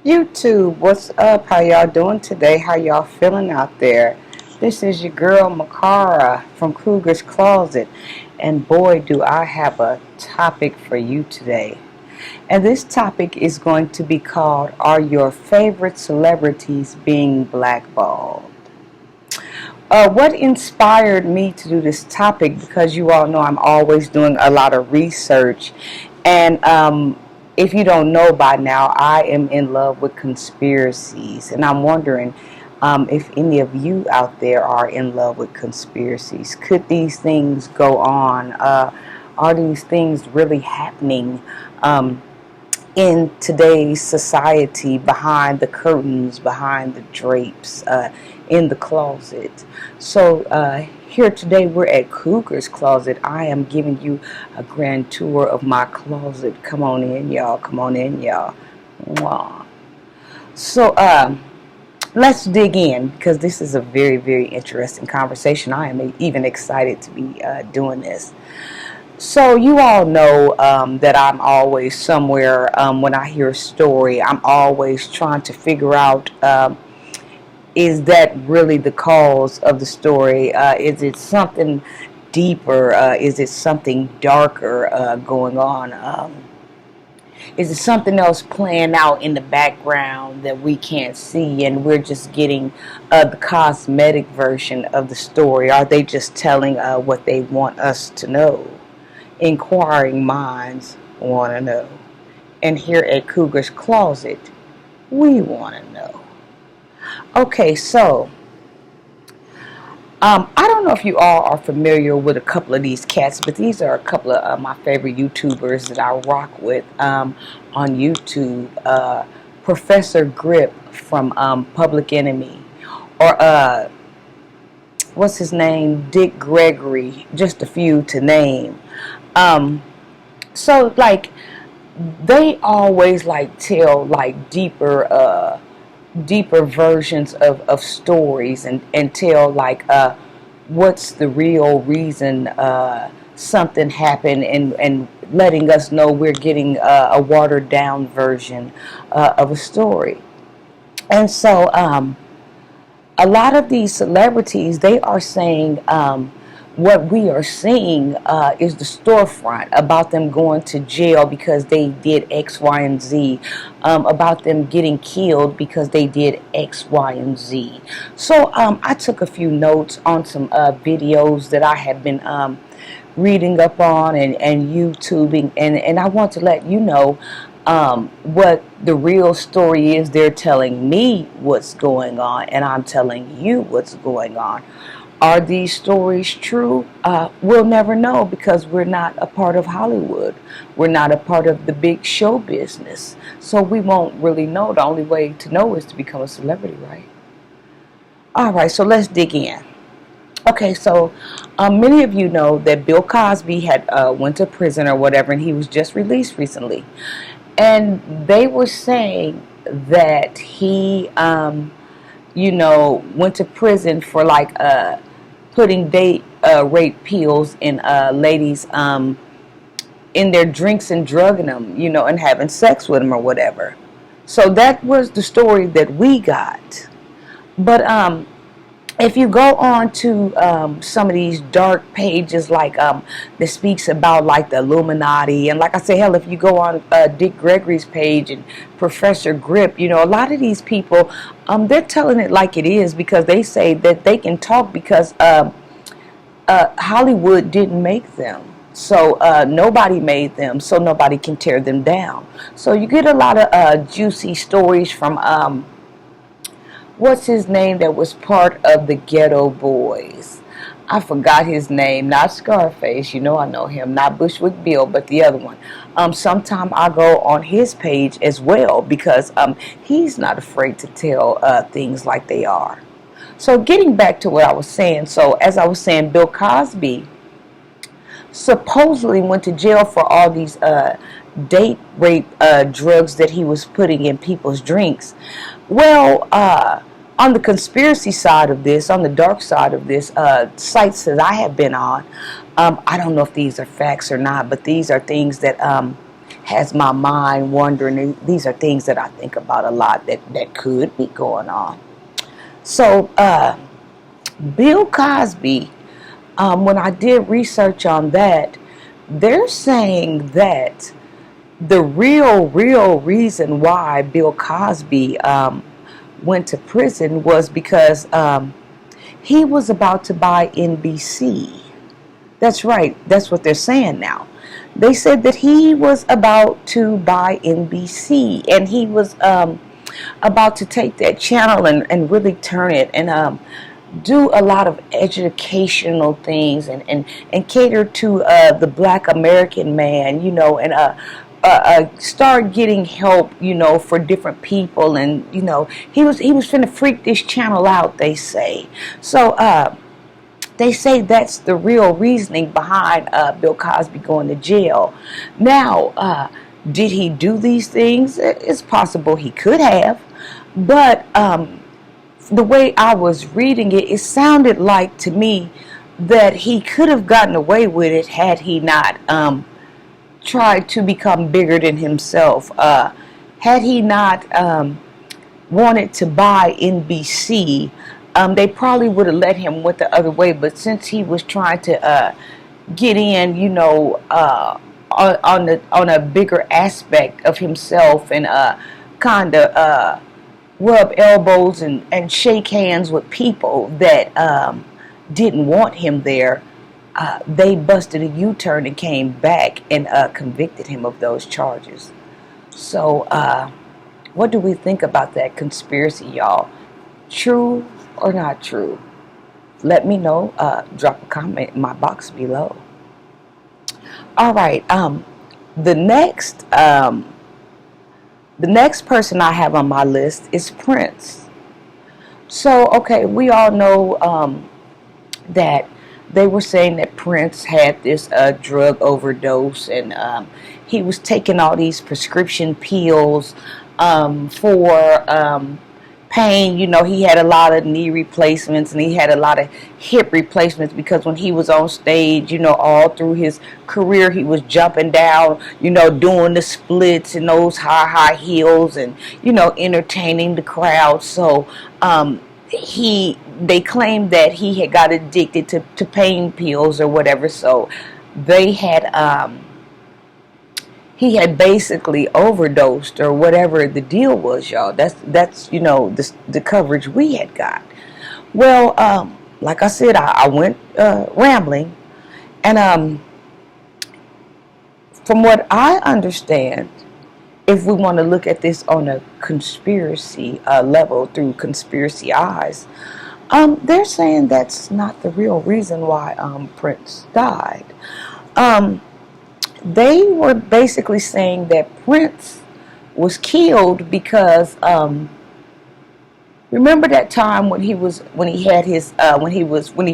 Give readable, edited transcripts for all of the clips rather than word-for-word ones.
YouTube, what's up? How y'all doing today? How y'all feeling out there? This is your girl Makara from Cougar's Closet, and boy, do I have a topic for you today. And this topic is going to be called, Are Your Favorite Celebrities Being Blackballed? What inspired me to do this topic, because you all know I'm always doing a lot of research, and if you don't know by now, I am in love with conspiracies, and I'm wondering if any of you out there are in love with conspiracies. Could these things go on? Are these things really happening? In today's society, behind the curtains, behind the drapes, in the closet. So here today we're at Cougar's Closet. I am giving you a grand tour of my closet. Come on in, y'all. Come on in, y'all. Mwah. So let's dig in, because this is a very, very interesting conversation. I am even excited to be doing this. So you all know that I'm always somewhere when I hear a story. I'm always trying to figure out, is that really the cause of the story? Is it something deeper? Is it something darker going on? Is it something else playing out in the background that we can't see, and we're just getting the cosmetic version of the story? Are they just telling what they want us to know? Inquiring minds want to know. And here at Cougar's Closet, we want to know. Okay, so I don't know if you all are familiar with a couple of these cats, but these are a couple of my favorite YouTubers that I rock with on YouTube. Professor Grip from Public Enemy, or what's his name? Dick Gregory, just a few to name. So like they always like tell like deeper versions of stories, and tell like what's the real reason something happened, and letting us know we're getting a watered down version of a story. And so a lot of these celebrities, they are saying what we are seeing is the storefront about them going to jail because they did X, Y, and Z, about them getting killed because they did X, Y, and Z. So I took a few notes on some videos that I had been reading up on, and YouTubing, and I want to let you know what the real story is. They're telling me what's going on, and I'm telling you what's going on. Are these stories true? We'll never know, because we're not a part of Hollywood. We're not a part of the big show business. So we won't really know. The only way to know is to become a celebrity, right? All right, so let's dig in. Okay, so many of you know that Bill Cosby had went to prison or whatever, and he was just released recently. And they were saying that he, went to prison for like putting date rape pills in ladies in their drinks and drugging them, and having sex with them or whatever. So that was the story that we got. But if you go on to some of these dark pages, like that speaks about like the Illuminati, and like I say, hell, if you go on Dick Gregory's page and Professor Grip, a lot of these people, they're telling it like it is, because they say that they can talk because Hollywood didn't make them. So nobody made them, so nobody can tear them down. So you get a lot of juicy stories from what's his name that was part of the Ghetto Boys? I forgot his name. Not Scarface. I know him. Not Bushwick Bill, but the other one. Sometime I go on his page as well, because he's not afraid to tell things like they are. So getting back to what I was saying. So as I was saying, Bill Cosby supposedly went to jail for all these date rape drugs that he was putting in people's drinks. Well, on the conspiracy side of this, on the dark side of this, sites that I have been on, I don't know if these are facts or not, but these are things that has my mind wondering. These are things that I think about a lot that could be going on. So, Bill Cosby, when I did research on that, they're saying that the real reason why Bill Cosby went to prison was because he was about to buy NBC. That's right. That's what they're saying now. They said that he was about to buy NBC, and he was about to take that channel and really turn it and do a lot of educational things and cater to the Black American man, start getting help, for different people, and he was finna freak this channel out. They say so. They say that's the real reasoning behind Bill Cosby going to jail. Now, did he do these things? It's possible he could have, but the way I was reading it, it sounded like to me that he could have gotten away with it had he not tried to become bigger than himself. Had he not wanted to buy NBC, they probably would have let him went the other way. But since he was trying to get in, on a bigger aspect of himself and kind of rub elbows and shake hands with people that didn't want him there, they busted a U-turn and came back and convicted him of those charges. So, what do we think about that conspiracy, y'all? True or not true? Let me know. Drop a comment in my box below. All right. The next person I have on my list is Prince. So, okay, we all know that they were saying that Prince had this drug overdose, and he was taking all these prescription pills for pain. He had a lot of knee replacements and he had a lot of hip replacements because when he was on stage, all through his career, he was jumping down, doing the splits and those high heels and, entertaining the crowd. So, they claimed that he had got addicted to pain pills or whatever. So they had, he had basically overdosed or whatever the deal was, y'all. That's the coverage we had got. Well, like I said, I went rambling, and from what I understand, if we want to look at this on a conspiracy level through conspiracy eyes, they're saying that's not the real reason why Prince died. They were basically saying that Prince was killed because remember that time when he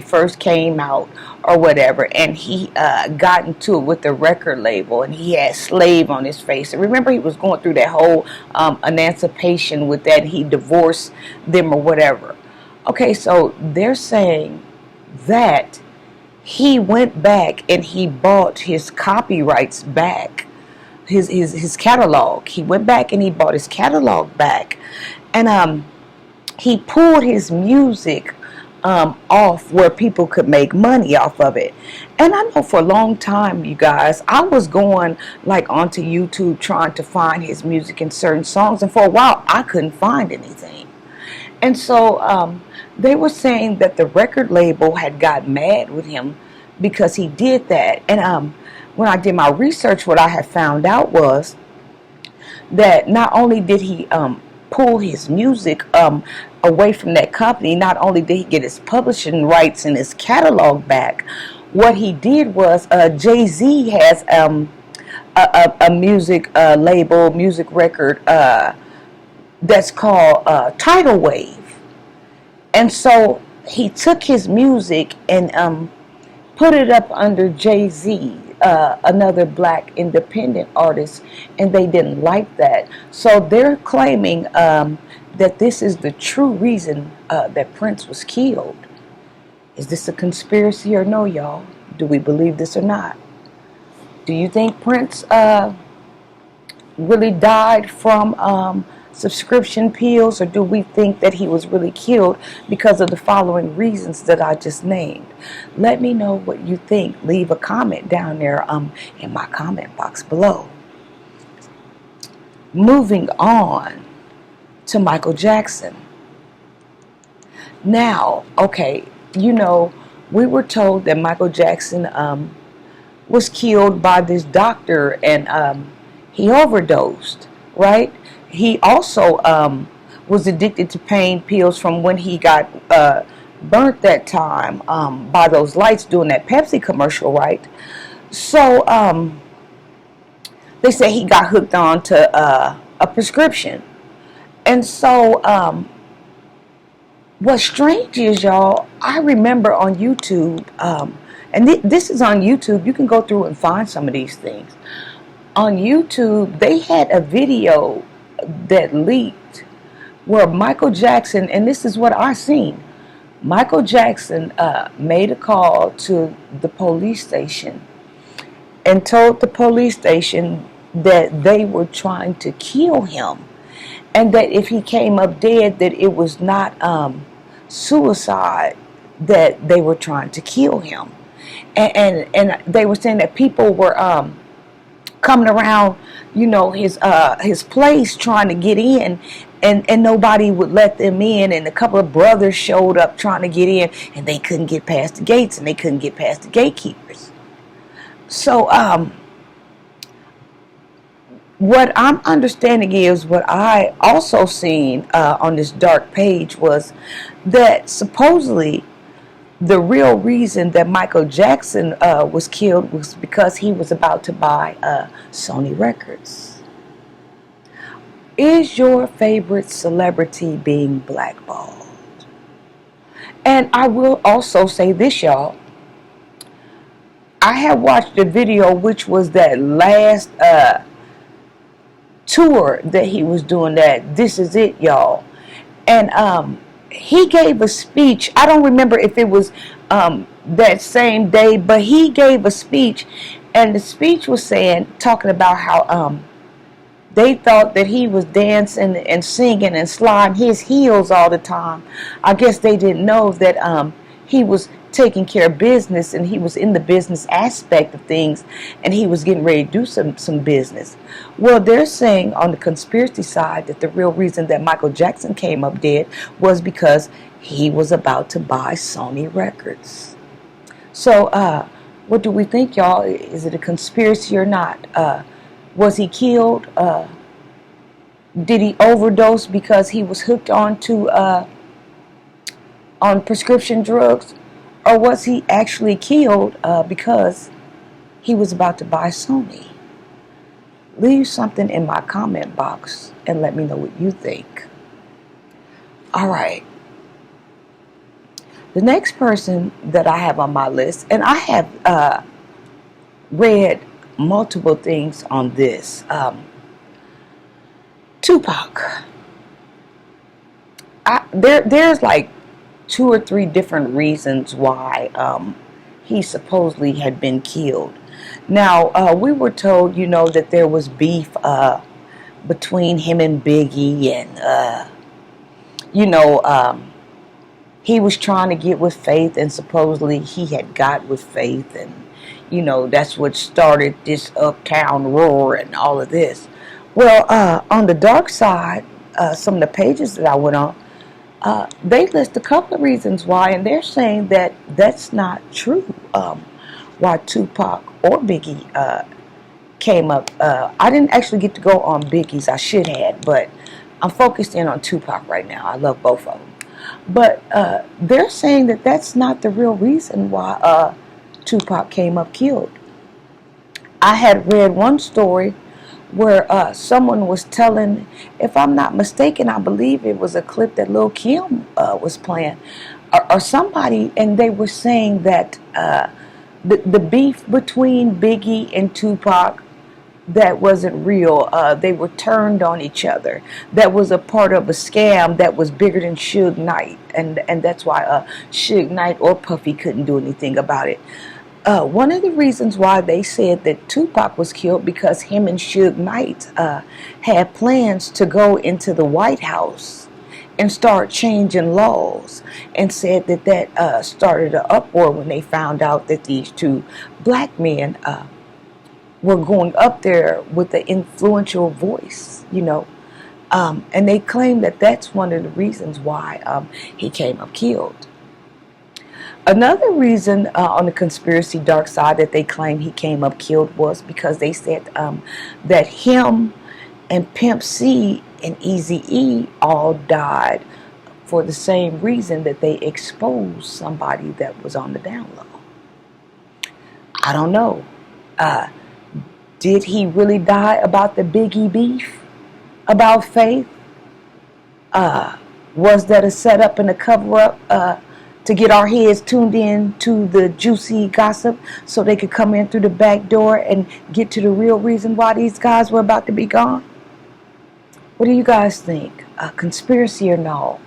first came out or whatever, and he got into it with the record label, and he had slave on his face. And remember, he was going through that whole emancipation with that. He divorced them or whatever. Okay, so they're saying that he went back and he bought his copyrights back, his catalog. He went back and he bought his catalog back, and he pulled his music off where people could make money off of it. And I know for a long time, you guys, I was going like onto YouTube trying to find his music in certain songs, and for a while I couldn't find anything. And so they were saying that the record label had got mad with him because he did that. And when I did my research, what I had found out was that not only did he pull his music away from that company, not only did he get his publishing rights and his catalog back, what he did was Jay-Z has a music label, music record that's called Tidal Wave. And so he took his music and put it up under Jay-Z, another black independent artist, and they didn't like that. So they're claiming that this is the true reason that Prince was killed. Is this a conspiracy or no, y'all? Do we believe this or not? Do you think Prince really died from subscription pills, or do we think that he was really killed because of the following reasons that I just named? Let me know what you think. Leave a comment down there in my comment box below. Moving on to Michael Jackson. Now, okay, we were told that Michael Jackson was killed by this doctor, and he overdosed, right? He also was addicted to pain pills from when he got burnt that time by those lights doing that Pepsi commercial, right? So they say he got hooked on to a prescription. And so what's strange is, y'all, I remember on YouTube, and this is on YouTube. You can go through and find some of these things. On YouTube, they had a video that leaked where Michael Jackson, and this is what I seen. Michael Jackson made a call to the police station and told the police station that they were trying to kill him, and that if he came up dead, that it was not suicide, that they were trying to kill him. And they were saying that people were coming around, his place trying to get in, and nobody would let them in, and a couple of brothers showed up trying to get in, and they couldn't get past the gates, and they couldn't get past the gatekeepers. So what I'm understanding is, what I also seen on this dark page was that supposedly the real reason that Michael Jackson was killed was because he was about to buy Sony Records. Is your favorite celebrity being blackballed? And I will also say this, y'all. I have watched a video, which was that last tour that he was doing, that This Is It, y'all. And he gave a speech. I don't remember if it was that same day, but he gave a speech, and the speech was talking about how they thought that he was dancing and singing and sliding his heels all the time. I guess they didn't know that he was taking care of business, and he was in the business aspect of things, and he was getting ready to do some business. Well, they're saying on the conspiracy side that the real reason that Michael Jackson came up dead was because he was about to buy Sony Records. So what do we think, y'all? Is it a conspiracy or not? Was he killed? Did he overdose because he was hooked on prescription drugs? Or was he actually killed because he was about to buy Sony? Leave something in my comment box and let me know what you think. All right. The next person that I have on my list, and I have read multiple things on this, Tupac. There's like 2 or 3 different reasons why he supposedly had been killed. Now, we were told, that there was beef between him and Biggie, and, he was trying to get with Faith, and supposedly he had got with Faith, and, that's what started this uptown roar and all of this. Well, on the dark side, some of the pages that I went on, they list a couple of reasons why, and they're saying that that's not true. Why Tupac or Biggie came up. I didn't actually get to go on Biggie's. I should have, but I'm focused in on Tupac right now. I love both of them. But they're saying that that's not the real reason why Tupac came up killed. I had read one story where someone was telling, if I'm not mistaken, I believe it was a clip that Lil' Kim was playing, or somebody, and they were saying that the beef between Biggie and Tupac, that wasn't real. They were turned on each other. That was a part of a scam that was bigger than Suge Knight, and that's why Suge Knight or Puffy couldn't do anything about it. One of the reasons why they said that Tupac was killed because him and Suge Knight had plans to go into the White House and start changing laws, and said that that started an uproar when they found out that these two black men were going up there with an influential voice, and they claim that that's one of the reasons why he came up killed. Another reason on the conspiracy dark side that they claim he came up killed was because they said that him and Pimp C and Eazy-E all died for the same reason, that they exposed somebody that was on the down low. I don't know. Did he really die about the Biggie beef? About Faith? Was that a setup and a cover-up to get our heads tuned in to the juicy gossip so they could come in through the back door and get to the real reason why these guys were about to be gone? What do you guys think? Conspiracy or no?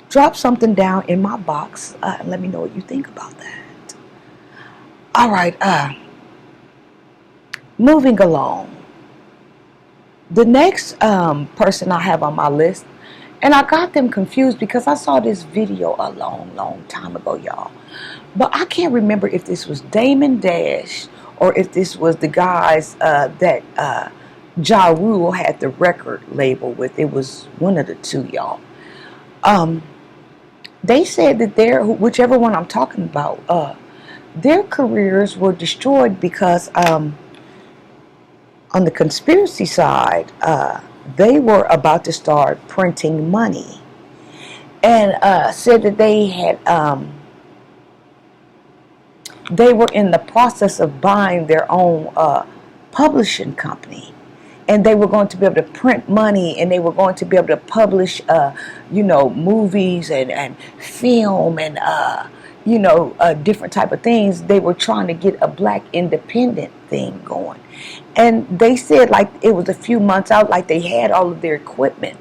Drop something down in my box and let me know what you think about that. All right, moving along. The next person I have on my list, and I got them confused because I saw this video a long time ago, y'all. But I can't remember if this was Damon Dash or if this was the guys that Ja Rule had the record label with. It was one of the two, y'all. They said that whichever one I'm talking about, their careers were destroyed because on the conspiracy side, they were about to start printing money, and said that they were in the process of buying their own publishing company, and they were going to be able to print money, and they were going to be able to publish movies and film and different type of things. They were trying to get a black independent thing going. And they said like it was a few months out, like they had all of their equipment,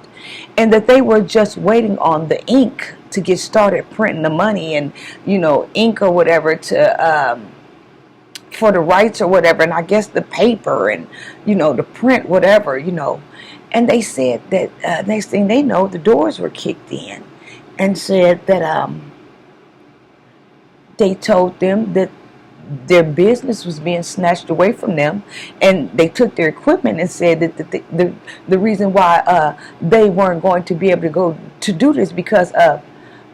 and that they were just waiting on the ink to get started printing the money, and ink or whatever to for the rights or whatever, and I guess the paper and the print whatever, and they said that next thing they know, the doors were kicked in, and said that they told them that their business was being snatched away from them, and they took their equipment and said that the reason why they weren't going to be able to go to do this because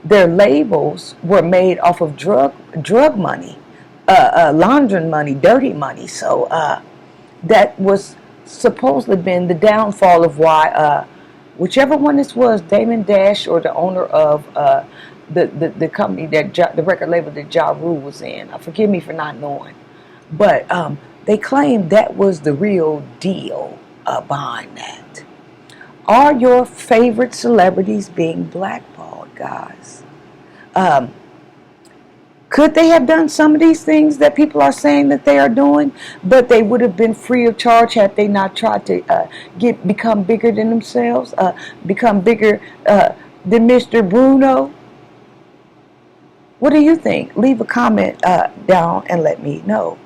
their labels were made off of drug money, laundering money, dirty money. So that was supposedly been the downfall of why whichever one this was, Damon Dash or the owner of the company that the record label that Ja Rule was in. Forgive me for not knowing, but they claimed that was the real deal behind that. Are your favorite celebrities being blackballed, guys? Could they have done some of these things that people are saying that they are doing, but they would have been free of charge had they not tried to become bigger than themselves, become bigger than Mr. Bruno? What do you think? Leave a comment down and let me know.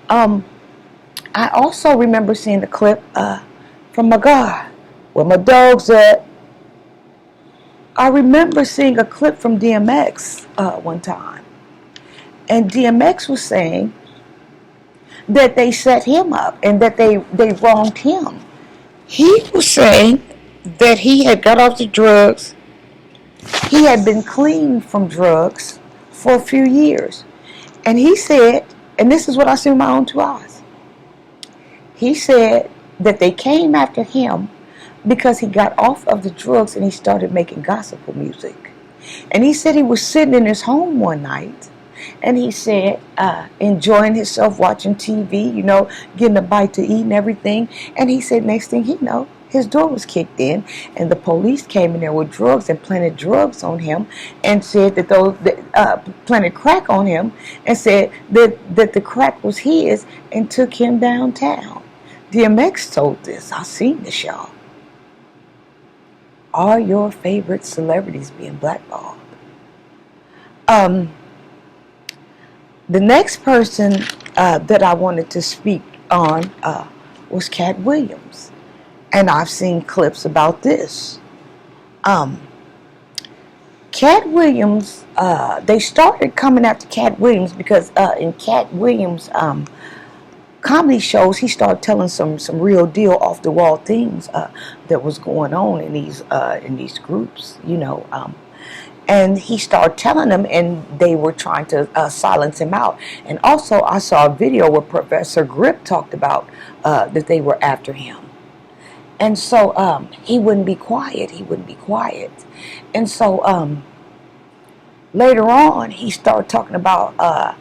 I also remember seeing the clip from my God, where my dog's at. I remember seeing a clip from DMX one time. And DMX was saying that they set him up and that they wronged him. He was saying that he had got off the drugs. He had been clean from drugs for a few years. And he said, and this is what I see with my own two eyes, he said that they came after him because he got off of the drugs and he started making gospel music. And he said he was sitting in his home one night, and he said enjoying himself, watching TV, getting a bite to eat and everything. And he said next thing he know, his door was kicked in, and the police came in there with drugs and planted drugs on him, and said that those planted crack on him, and said that the crack was his, and took him downtown. DMX told this. I seen this, y'all. Are your favorite celebrities being blackballed? The next person that I wanted to speak on was Cat Williams. And I've seen clips about this. Um, Cat Williams, they started coming after Cat Williams because in Cat Williams' comedy shows, he started telling some real deal, off the wall things that was going on in these groups, and he started telling them, and they were trying to silence him out. And also, I saw a video where Professor Grip talked about that they were after him. And so he wouldn't be quiet. He wouldn't be quiet. And so later on, he started talking about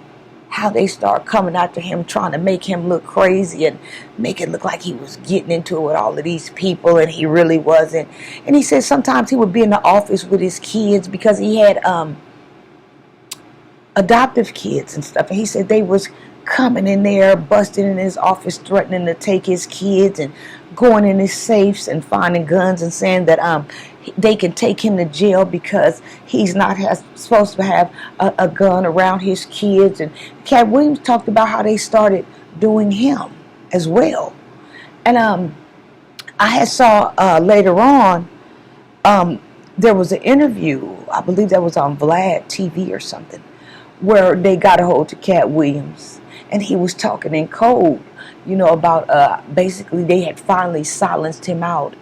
how they started coming after him, trying to make him look crazy and make it look like he was getting into it with all of these people, and he really wasn't. And he said sometimes he would be in the office with his kids because he had adoptive kids and stuff. And he said they was coming in there, busting in his office, threatening to take his kids and going in his safes and finding guns and saying that they can take him to jail because he's not supposed to have a gun around his kids. And Cat Williams talked about how they started doing him as well. And I had saw later on, there was an interview, I believe that was on Vlad TV or something, where they got a hold of Cat Williams, and he was talking in code, about basically they had finally silenced him out.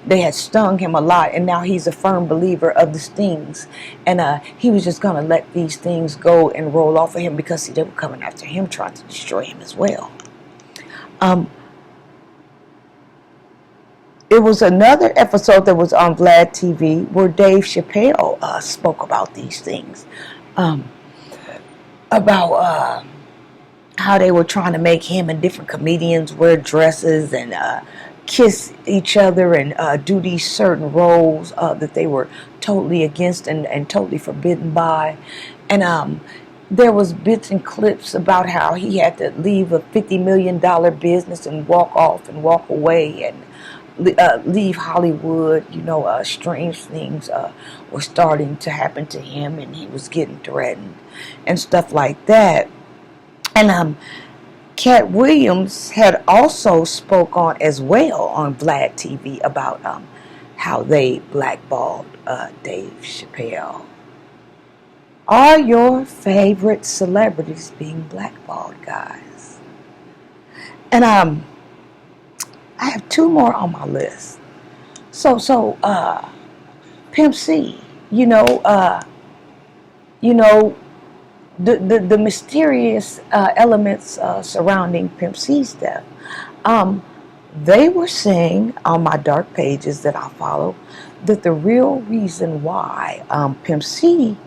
They had stung him a lot, and now he's a firm believer of the stings. And he was just going to let these things go and roll off of him because they were coming after him, trying to destroy him as well. It was another episode that was on Vlad TV where Dave Chappelle spoke about these things. About how they were trying to make him and different comedians wear dresses and kiss each other and do these certain roles that they were totally against and totally forbidden by. And there was bits and clips about how he had to leave a $50 million business and walk off and walk away and leave Hollywood. Strange things were starting to happen to him, and he was getting threatened and stuff like that. And Cat Williams had also spoke on as well on Vlad TV about how they blackballed Dave Chappelle. Are your favorite celebrities being blackballed, guys? And I have two more on my list. So Pimp C, the mysterious elements surrounding Pimp C's death. They were saying on my dark pages that I follow that the real reason why Pimp C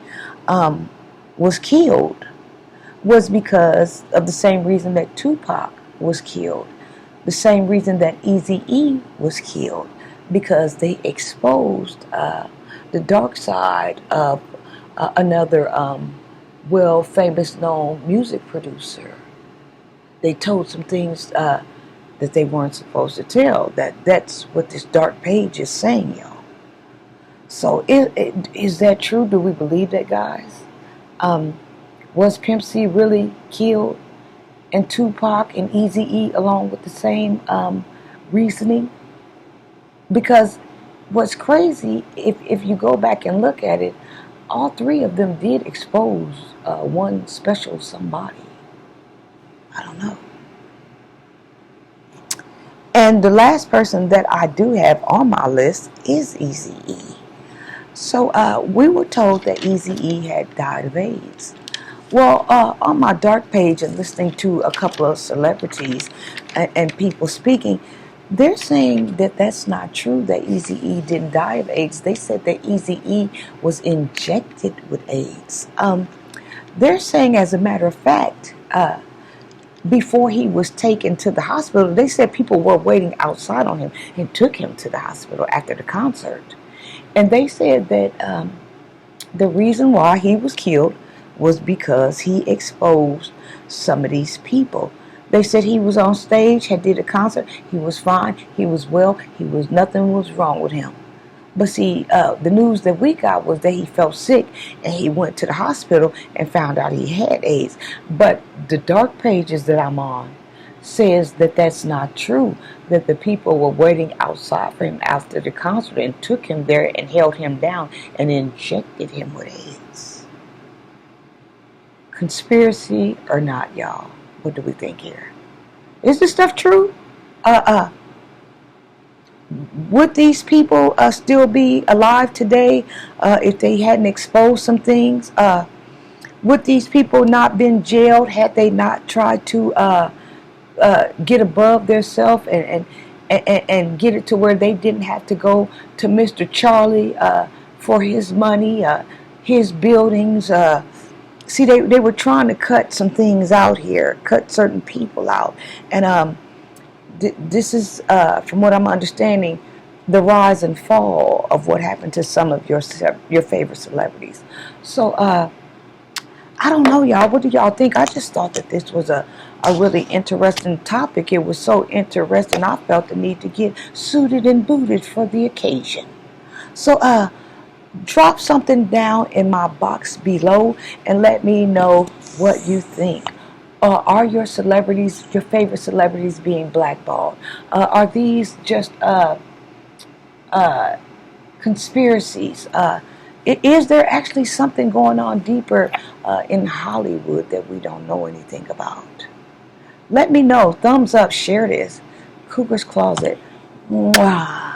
was killed was because of the same reason that Tupac was killed, the same reason that Eazy-E was killed, because they exposed the dark side of another famous known music producer. They told some things that they weren't supposed to tell. That's what this dark page is saying, y'all. So is that true? Do we believe that, guys? Was Pimp C really killed, and Tupac and Eazy-E along with the same reasoning? Because what's crazy, if you go back and look at it, all three of them did expose one special somebody. I don't know. And the last person that I do have on my list is Eazy-E. So we were told that Eazy-E had died of AIDS. Well, on my dark page and listening to a couple of celebrities and people speaking, they're saying that that's not true, that Eazy-E didn't die of AIDS. They said that Eazy-E was injected with AIDS. They're saying, as a matter of fact, before he was taken to the hospital, they said people were waiting outside on him and took him to the hospital after the concert. And they said that the reason why he was killed was because he exposed some of these people. They said he was on stage, had did a concert, he was fine, he was well, nothing was wrong with him. But see, the news that we got was that he felt sick and he went to the hospital and found out he had AIDS. But the dark pages that I'm on says that that's not true, that the people were waiting outside for him after the concert and took him there and held him down and injected him with AIDS. Conspiracy or not, y'all? What do we think here? Is this stuff true? Would these people still be alive today if they hadn't exposed some things? Would these people not been jailed had they not tried to get above themselves and get it to where they didn't have to go to Mr. Charlie for his money, his buildings? See, they were trying to cut some things out here, cut certain people out. And this is, from what I'm understanding, the rise and fall of what happened to some of your favorite celebrities. So, I don't know, y'all. What do y'all think? I just thought that this was a really interesting topic. It was so interesting, I felt the need to get suited and booted for the occasion. So, drop something down in my box below and let me know what you think. Are your celebrities, your favorite celebrities, being blackballed? Are these just conspiracies? Is there actually something going on deeper in Hollywood that we don't know anything about? Let me know. Thumbs up, share this. Cougar's Closet. Mwah.